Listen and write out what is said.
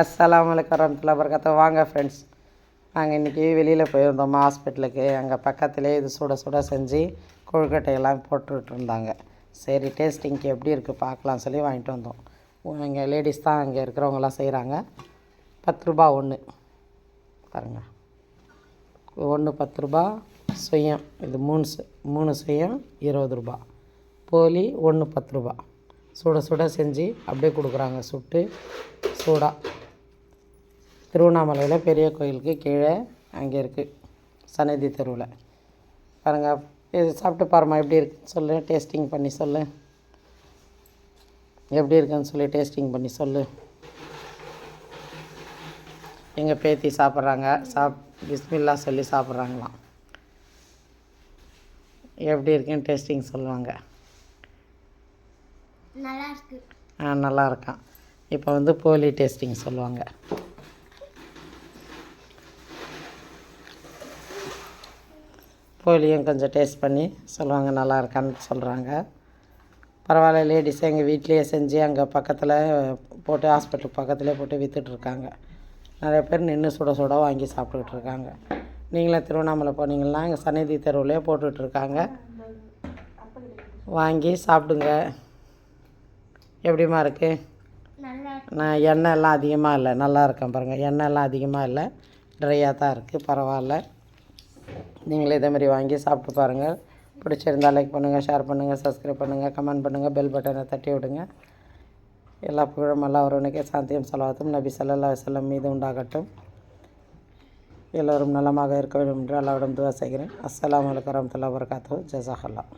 அஸ்ஸலாமு அலைக்கும் வரஹ்மத்துல்லாஹி வபரகாத்துஹு. வாங்க ஃப்ரெண்ட்ஸ், நாங்கள் இன்றைக்கி வெளியில் போயிருந்தோம் ஹாஸ்பிட்டலுக்கு. அங்கே பக்கத்துலேயே இது சுட சுட செஞ்சு கொழுக்கட்டையெல்லாம் போட்டுக்கிட்டு இருந்தாங்க. சரி டேஸ்டிங்க்கு எப்படி இருக்குது பார்க்கலாம் சொல்லி வாங்கிட்டு வந்தோம். இங்கே லேடிஸ் தான் அங்கே இருக்கிறவங்களாம் செய்கிறாங்க. 10 ரூபா ஒன்று பாருங்கள், ஒன்று 10 ரூபா. சுயம் இது மூணு சுயம் 20 ரூபா. போலி ஒன்று 10 ரூபா. சுட சுட செஞ்சு அப்படியே கொடுக்குறாங்க. சுட்டு சூடாக திருவண்ணாமலையில் பெரிய கோயிலுக்கு கீழே அங்கே இருக்குது, சன்னதி தெருவில். பாருங்கள், இது சாப்பிட்டு பாருமா எப்படி இருக்குன்னு சொல்லு, டேஸ்டிங் பண்ணி சொல்லு. எப்படி இருக்குன்னு சொல்லி டேஸ்டிங் பண்ணி சொல்லு. எங்கள் பேத்தி சாப்பிட்றாங்க. பிஸ்மில்லா சொல்லி சாப்பிட்றாங்களாம். எப்படி இருக்குன்னு டேஸ்டிங் சொல்லுவாங்க. நல்லா இருக்கு. நல்லா இருக்கான். இப்போ வந்து போலி டேஸ்டிங் சொல்லுவாங்க. போலியும் கொஞ்சம் டேஸ்ட் பண்ணி சொல்லுவாங்க, நல்லா இருக்கான்னு சொல்கிறாங்க. பரவாயில்ல, லேடிஸ் எங்கள் வீட்லேயே செஞ்சு அங்கே பக்கத்தில் போட்டு, ஹாஸ்பிட்டலுக்கு பக்கத்துலேயே போட்டு விற்றுட்ருக்காங்க. நிறைய பேர் நின்று சுட சுட வாங்கி சாப்பிட்டுக்கிட்டு இருக்காங்க. நீங்களும் திருவண்ணாமலை போனீங்கன்னா எங்கள் சன்னதி தெருவிலே போட்டுட்ருக்காங்க. வாங்கி சாப்பிடுங்க. எப்படிமா இருக்குது? நான் எண்ணெய்லாம் அதிகமாக இல்லை, நல்லா இருக்கேன் பாருங்கள். எண்ணெய்லாம் அதிகமாக இல்லை, ட்ரையாக தான் இருக்குது. பரவாயில்ல. நீங்களே இதேமாதிரி வாங்கி சாப்பிட்டு பாருங்கள். பிடிச்சிருந்தால் லைக் பண்ணுங்கள், ஷேர் பண்ணுங்கள், சப்ஸ்கிரைப் பண்ணுங்கள், கமெண்ட் பண்ணுங்கள், பெல் பட்டனை தட்டி விடுங்க. எல்லா புகழும் அல்லாஹ் ஒருவனுக்கே, சாந்தியும் ஸலவாத்தும் நபி ஸல்லல்லாஹு அலைஹி வஸல்லம் மீது உண்டாகட்டும். எல்லோரும் நலமாக இருக்க வேண்டும் என்று அல்லாஹ்விடம் துஆ செய்கிறேன். அஸ்ஸலாமு அலைக்கும் வரஹ்மத்துல்லாஹி வபரகாத்துஹு. ஜஸாக்கல்லாஹ்.